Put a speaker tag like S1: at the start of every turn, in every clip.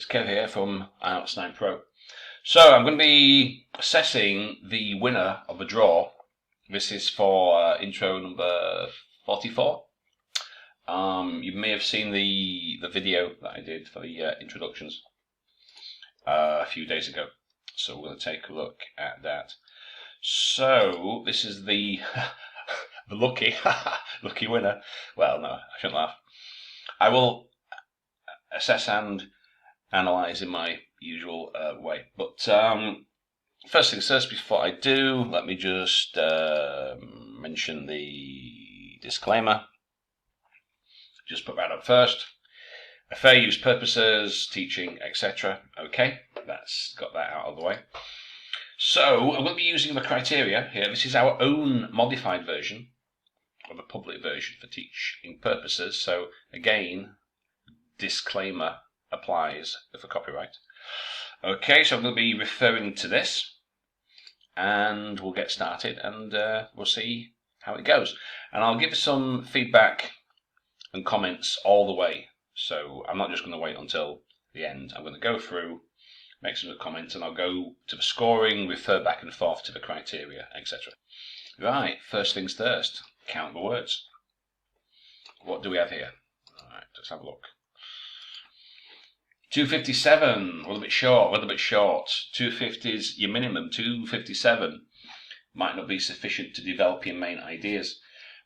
S1: Kev here from IELTS 9 Pro. So I'm going to be assessing the winner of a draw. This is for intro number 44. You may have seen the video that I did for the introductions a few days ago. So we're going to take a look at that. So this is the the lucky winner. Well, no, I shouldn't laugh. I will assess and analyze in my usual way. But first things first, before I do, let me just mention the disclaimer. Just put that up first. Fair use purposes, teaching, etc. Okay, that's got that out of the way. So I'm going to be using the criteria here. This is our own modified version of a public version for teaching purposes. So again, disclaimer applies for copyright. Okay, so I'm going to be referring to this, and we'll get started, and we'll see how it goes. And I'll give some feedback and comments all the way. So I'm not just going to wait until the end. I'm going to go through, make some comments, and I'll go to the scoring, refer back and forth to the criteria, etc. Right, first things first, count the words. What do we have here? All right, let's have a look. 257, a little bit short. 250 is your minimum. 257 might not be sufficient to develop your main ideas.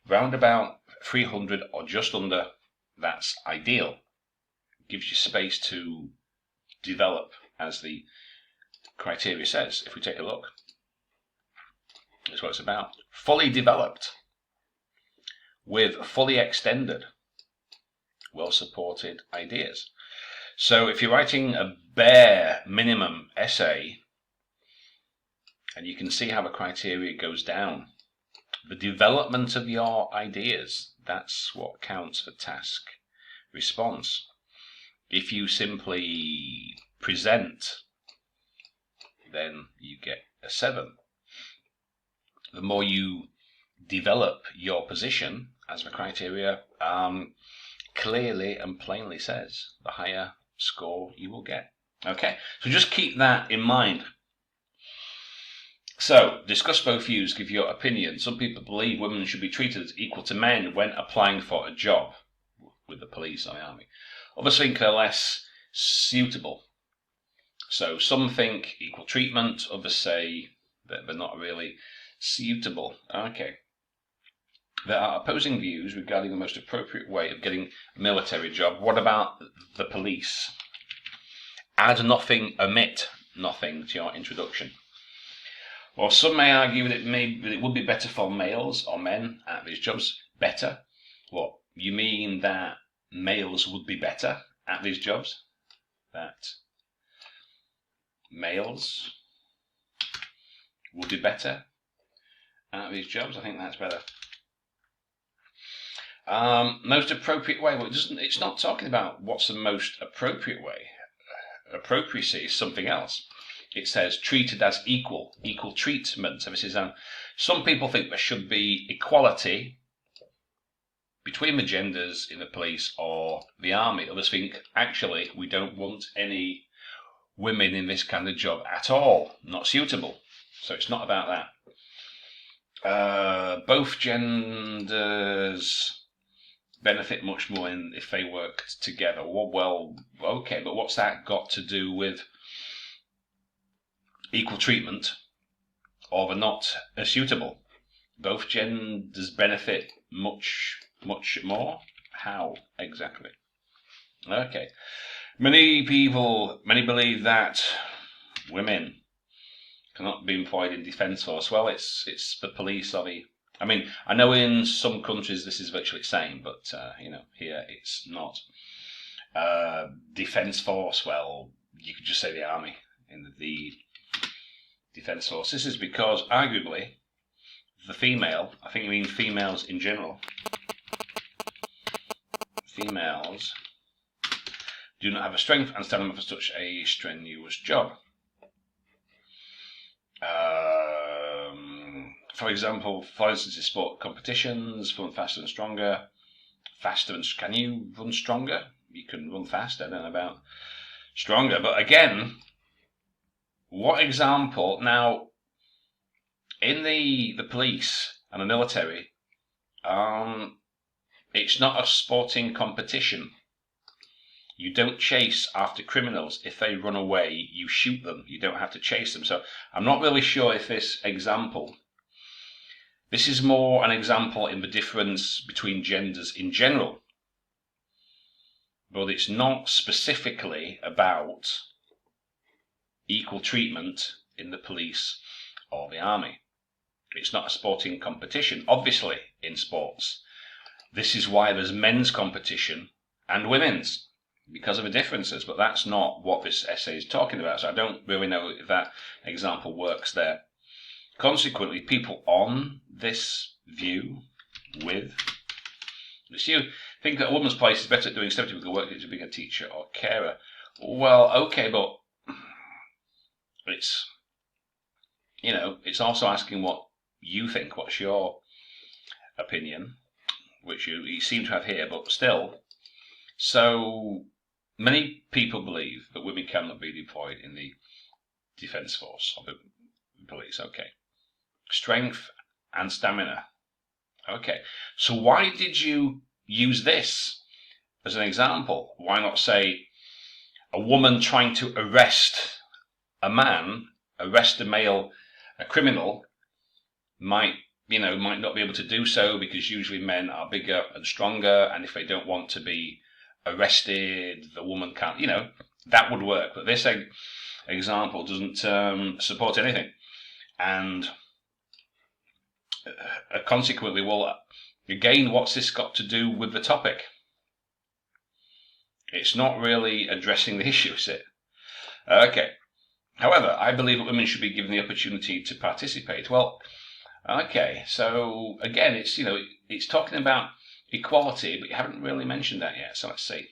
S1: Round about 300 or just under, that's ideal. Gives you space to develop, as the criteria says. If we take a look, that's what it's about. Fully developed, with fully extended, well-supported ideas. So if you're writing a bare minimum essay, and you can see how the criteria goes down, the development of your ideas, that's what counts for task response. If you simply present, then you get a 7. The more you develop your position, as the criteria clearly and plainly says, the higher score you will get. Okay, so just keep that in mind. So, discuss both views, give your opinion. Some people believe women should be treated as equal to men when applying for a job with the police or the army. Others think they're less suitable. So some think equal treatment, others say that they're not really suitable. Okay. There are opposing views regarding the most appropriate way of getting a military job. What about the police? Add nothing, omit nothing to your introduction. Well, some may argue that it would be better for males or men at these jobs. Better? What? You mean that males would be better at these jobs? That males would be better at these jobs? I think that's better. Most appropriate way. Well, it's not talking about what's the most appropriate way. Appropriacy is something else. It says treated as equal treatment. So this is some people think there should be equality between the genders in the police or the army. Others think actually we don't want any women in this kind of job at all. Not suitable. So it's not about that. Both genders benefit much more if they worked together. Well, okay, but what's that got to do with equal treatment, or they're not suitable? Both genders benefit much more. How exactly? Okay. Many believe that women cannot be employed in defence force. Well, it's the police or the. I mean, I know in some countries this is virtually the same, but here it's not. Defence force. Well, you could just say the army in the defence force. This is because arguably the female. I think I mean females in general. Females do not have a strength and stamina for such a strenuous job. For example, for instance, in sport competitions, run faster and stronger. Can you run stronger? You can run faster. I don't know about stronger. But again, what example? Now, in the police and the military, it's not a sporting competition. You don't chase after criminals. If they run away, you shoot them. You don't have to chase them. So I'm not really sure if this example, this is more an example in the difference between genders in general. But it's not specifically about equal treatment in the police or the army. It's not a sporting competition, obviously, in sports. This is why there's men's competition and women's, because of the differences, but that's not what this essay is talking about, so I don't really know if that example works there. Consequently, people on this view with this view think that a woman's place is better at doing stereotypical the work than being a teacher or carer. Well, okay, but it's, it's also asking what you think, what's your opinion, which you seem to have here, but still. So many people believe that women cannot be deployed in the defence force or the police. Okay. Strength and stamina. Okay. So why did you use this as an example? Why not say a woman trying to arrest a man, arrest a criminal, might not be able to do so because usually men are bigger and stronger, and if they don't want to be arrested, the woman can't, that would work. But this example doesn't support anything. And consequently, well, again, what's this got to do with the topic? It's not really addressing the issue, is it? Okay. However, I believe that women should be given the opportunity to participate. Well, okay, so again, it's talking about equality, but you haven't really mentioned that yet, so let's see.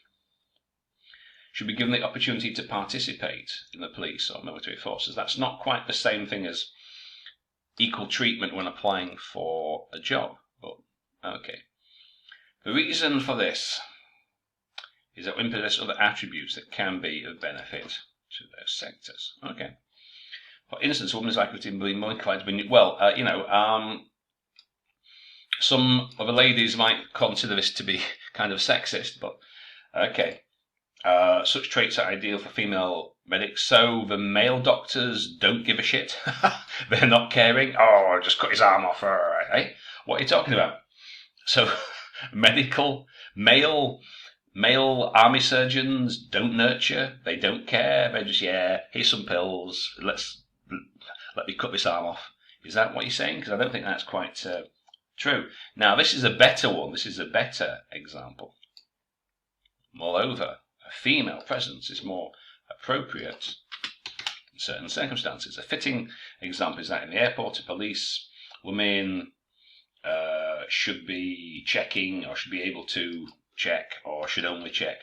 S1: Should be given the opportunity to participate in the police or military forces. That's not quite the same thing as equal treatment when applying for a job, but okay. The reason for this is that women possess other attributes that can be of benefit to their sectors. Okay. For instance, a woman is likely to be more inclined to be, some of the ladies might consider this to be kind of sexist, but okay. Such traits are ideal for female medics, so the male doctors don't give a shit. They're not caring. Oh, just cut his arm off. Hey, what are you talking about? So, male army surgeons don't nurture. They don't care. They just, here's some pills. Let me cut this arm off. Is that what you're saying? Because I don't think that's quite true. Now, this is a better one. This is a better example. Moreover, a female presence is more appropriate in certain circumstances. A fitting example is that in the airport, a police woman should be checking or should be able to check or should only check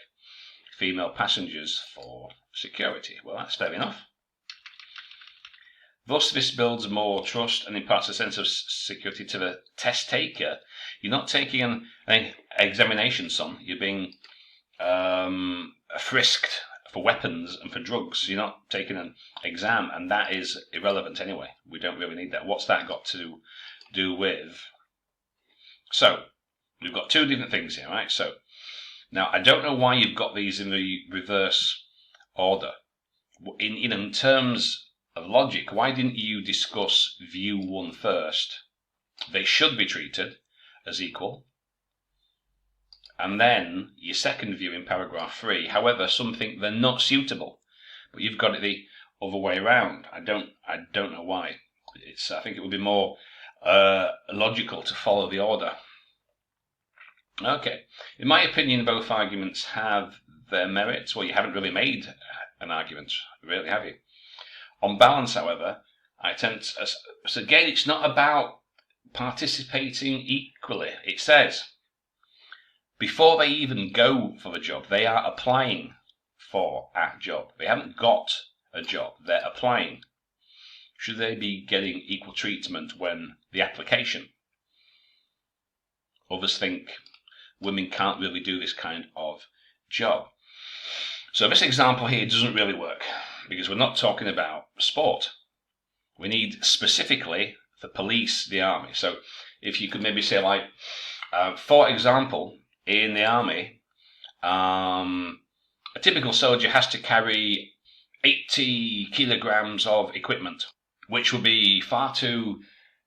S1: female passengers for security. Well, that's fair enough. Thus, this builds more trust and imparts a sense of security to the test taker. You're not taking an examination, son. You're being frisked for weapons and for drugs. You're not taking an exam, and that is irrelevant anyway. We don't really need that. What's that got to do with? So, we've got two different things here, right? So, now, I don't know why you've got these in the reverse order. In terms of logic, why didn't you discuss view 1 first? They should be treated as equal. And then your second view in paragraph 3. However, some think they're not suitable. But you've got it the other way around. I don't know why. I think it would be more logical to follow the order. Okay. In my opinion, both arguments have their merits. Well, you haven't really made an argument, really, have you? On balance, however, I tend to... So again, it's not about participating equally. It says, before they even go for the job, they are applying for a job. They haven't got a job. They're applying. Should they be getting equal treatment when the application? Others think women can't really do this kind of job. So this example here doesn't really work because we're not talking about sport. We need specifically the police, the army. So if you could maybe say like, for example, in the army, a typical soldier has to carry 80 kilograms of equipment, which would be far too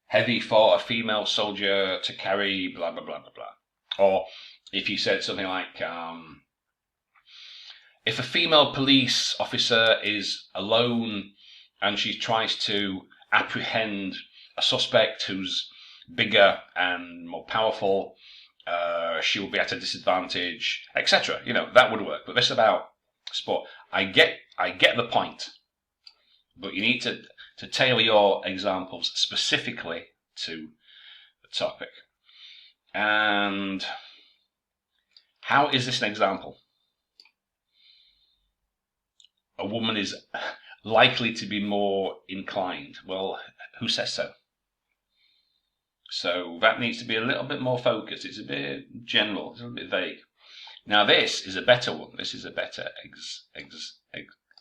S1: heavy for a female soldier to carry, blah, blah, blah, blah, blah. Or if you said something like, if a female police officer is alone and she tries to apprehend a suspect who's bigger and more powerful, she will be at a disadvantage, etc. That would work. But this is about sport. I get the point, but you need to tailor your examples specifically to the topic. And how is this an example? A woman is likely to be more inclined. Well, who says so? So that needs to be a little bit more focused. It's a bit general. It's a little bit vague. Now this is a better one. This is a better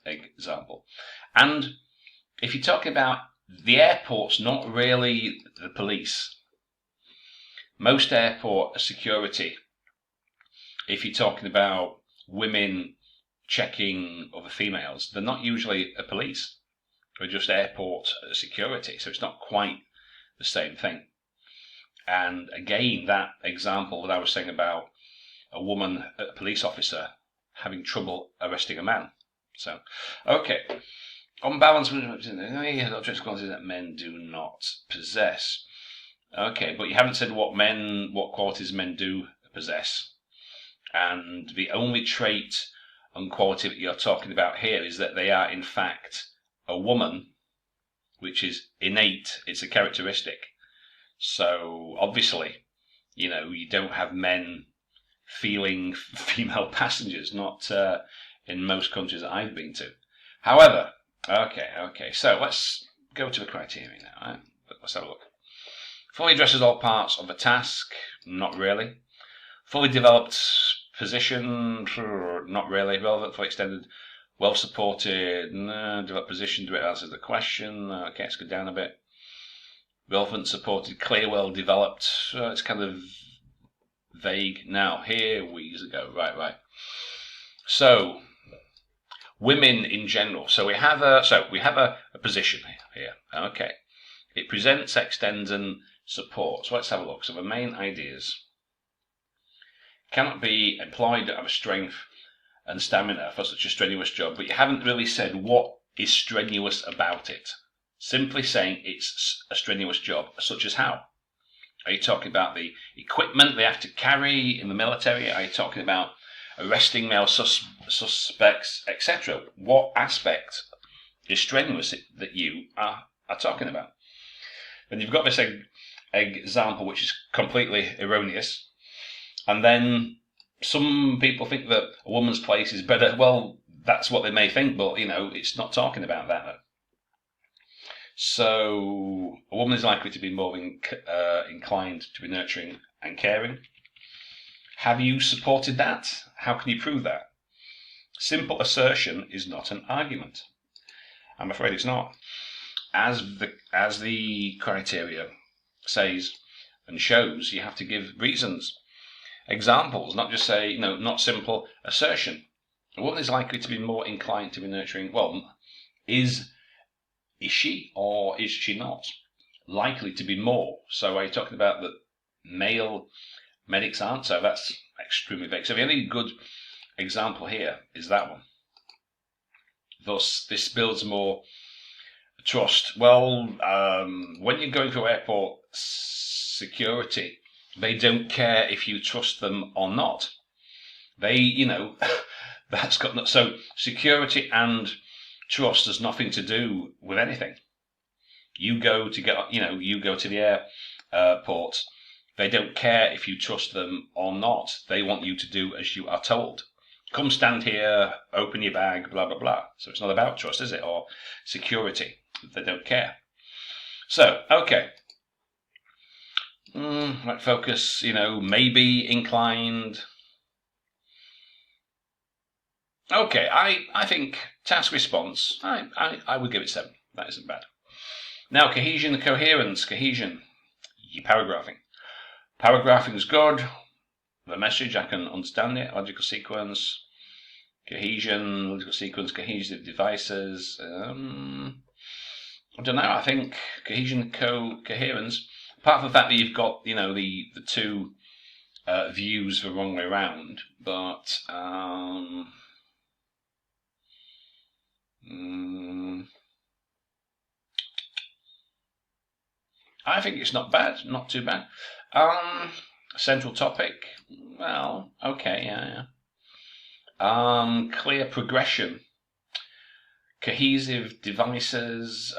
S1: example. And if you're talking about the airport's not really the police. Most airport security, if you're talking about women checking other females, they're not usually a police. They're just airport security. So it's not quite the same thing. And again, that example that I was saying about a woman, a police officer, having trouble arresting a man. So, okay. On balance, qualities that men do not possess. Okay, but you haven't said what qualities men do possess. And the only trait and quality that you're talking about here is that they are in fact a woman, which is innate. It's a characteristic. So obviously, you don't have men feeling female passengers, not in most countries that I've been to. However, okay, so let's go to the criteria now. Right? Let's have a look. Fully addresses all parts of a task, not really. Fully developed position, not really. Relevant, fully extended, well supported, no. Developed position, direct answers the question. Okay, let's go down a bit. Relevant, supported, clear, well developed. It's kind of vague. Now, here we go. Right. So, women in general. So we have a position here. Okay. It presents, extends, and supports. So let's have a look. So the main ideas. Cannot be employed to have a strength and stamina for such a strenuous job, but you haven't really said what is strenuous about it. Simply saying it's a strenuous job, such as how? Are you talking about the equipment they have to carry in the military? Are you talking about arresting male suspects, etc.? What aspect is strenuous that you are talking about? And you've got this example which is completely erroneous. And then some people think that a woman's place is better. Well, that's what they may think, but, it's not talking about that, though. So, a woman is likely to be more inclined to be nurturing and caring. Have you supported that? How can you prove that? Simple assertion is not an argument. I'm afraid it's not. As the criteria says and shows, you have to give reasons. Examples, not just say, not simple assertion. A woman is likely to be more inclined to be nurturing. Well, is she or is she not likely to be more? So are you talking about that male medics aren't? So that's extremely vague. So the only good example here is that one. Thus, this builds more trust. Well, when you're going through airport security, they don't care if you trust them or not. They, that's got no, so security and trust has nothing to do with anything. You go to the airport. They don't care if you trust them or not. They want you to do as you are told. Come stand here, open your bag, blah, blah, blah. So it's not about trust, is it? Or security. They don't care. So, okay. Right, focus, maybe inclined. Okay, I think task response, I would give it 7. That isn't bad. Now, cohesion, coherence, cohesion, your paragraphing. Paragraphing is good. The message, I can understand it. Logical sequence, cohesion, logical sequence, cohesive devices. I don't know. I think cohesion, coherence. Apart from the fact that you've got, the two views the wrong way around, but I think it's not bad, not too bad. Central topic, well, okay, yeah. Clear progression, cohesive devices.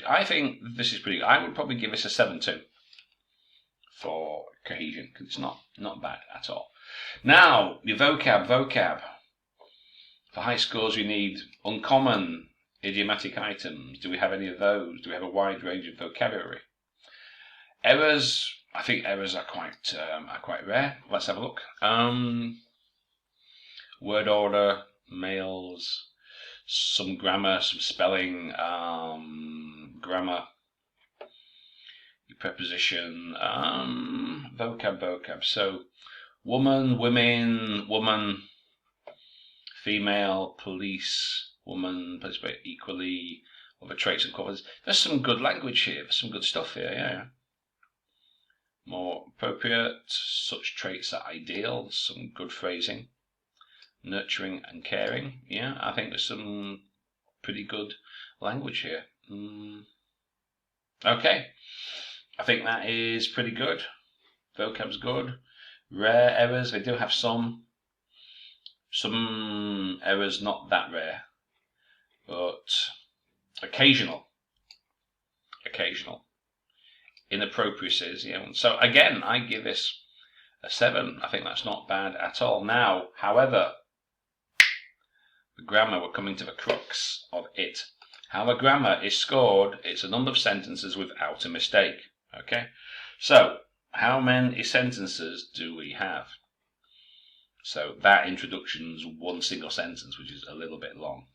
S1: I think this is pretty good. I would probably give this a 7 too for cohesion, because it's not bad at all. Now, your vocab. For high scores, we need uncommon, idiomatic items. Do we have any of those? Do we have a wide range of vocabulary? Errors, I think errors are quite rare. Let's have a look. Word order, males, some grammar, some spelling, grammar, your preposition, vocab. So, woman, women, woman, female, police, woman, participate equally, other traits and qualities. There's some good language here. There's some good stuff here, yeah. More appropriate, such traits are ideal, some good phrasing. Nurturing and caring, yeah, I think there's some pretty good language here. Okay, I think that is pretty good. Vocab's good. Rare errors, they do have some errors not that rare, but occasional. Inappropriacies, yeah. So again, I give this a 7. I think that's not bad at all. Now, however, the grammar, we're coming to the crux of it. How the grammar is scored, it's a number of sentences without a mistake. Okay, so how many sentences do we have? So that introduction's one single sentence, which is a little bit long.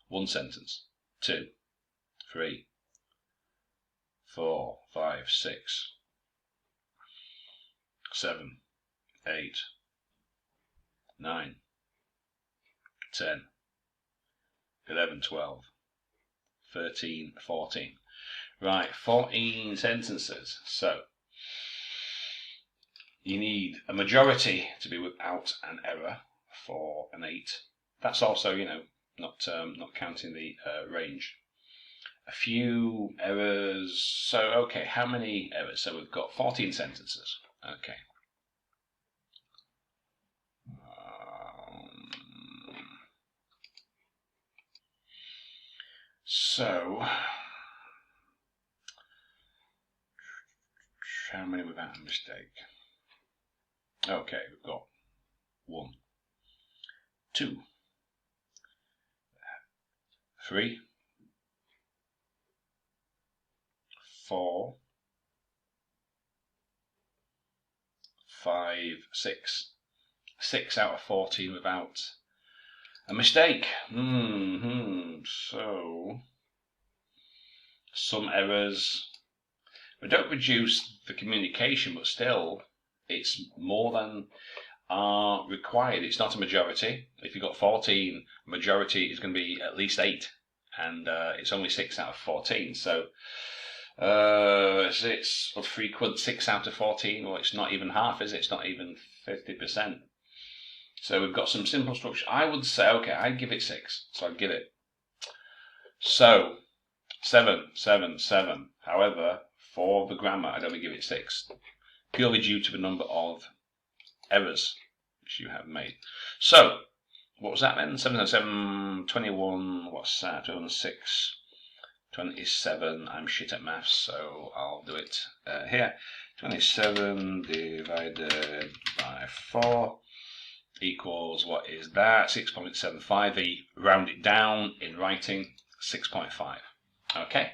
S1: One sentence. 2, 3, 4, 5, 6, 7, 8, 9, 10, 11, 12, 13, 14. Right, 14 sentences. So, you need a majority to be without an error for an 8. That's also, not counting the range. A few errors. So, okay, how many errors? So we've got 14 sentences. Okay. So, how many without a mistake? Okay, we've got 1, 2, 3, 4, 5, 6. 6 out of 14 without a mistake. So, some errors. We don't reduce the communication, but still, it's more than are required. It's not a majority. If you've got 14, majority is going to be at least 8, and it's only 6 out of 14. So, it's a frequent 6 out of 14. Well, it's not even half, is it? It's not even 50%. So we've got some simple structure. I would say, okay, I'd give it 6. So I'd give it. So, 7, 7, 7. However, for the grammar, I'd only give it 6. Purely due to the number of errors which you have made. So, what was that then? 7, 7, 21, what's that? 206, 27. I'm shit at maths, so I'll do it here. 27 divided by 4 equals, what is that? 6.75. They round it down in writing, 6.5. Okay,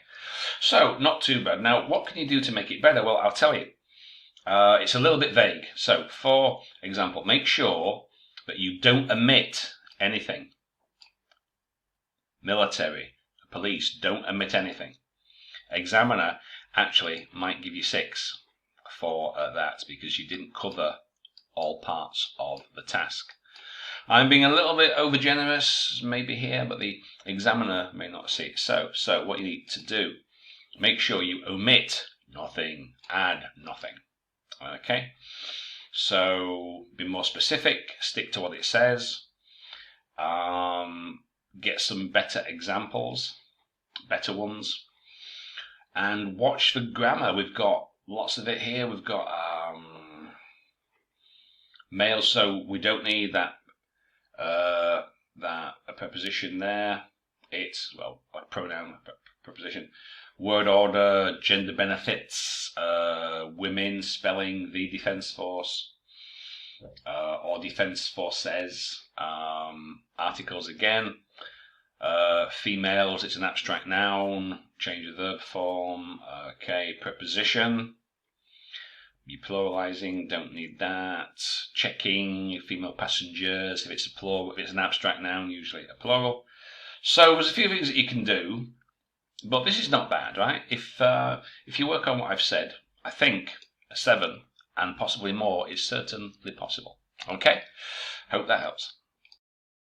S1: so not too bad. Now, what can you do to make it better? Well, I'll tell you. It's a little bit vague. So, for example, make sure but you don't omit anything. Military, police, don't omit anything. Examiner actually might give you 6 for that because you didn't cover all parts of the task. I'm being a little bit over generous maybe here, but the examiner may not see it so. So what you need to do, make sure you omit nothing, add nothing. Okay, so be more specific, stick to what it says, get some better examples, better ones, and watch for grammar. We've got lots of it here. We've got male, so we don't need that a preposition there. It's, well, like pronoun, preposition. Word order, gender benefits, women, spelling, the Defence Force, or Defence Forces, articles again, females, it's an abstract noun, change the verb form, okay, preposition, you're pluralizing, don't need that, checking, female passengers, if it's a plural, if it's an abstract noun, usually a plural. So there's a few things that you can do, but this is not bad, right? If you work on what I've said, I think a 7 and possibly more is certainly possible. Okay, hope that helps.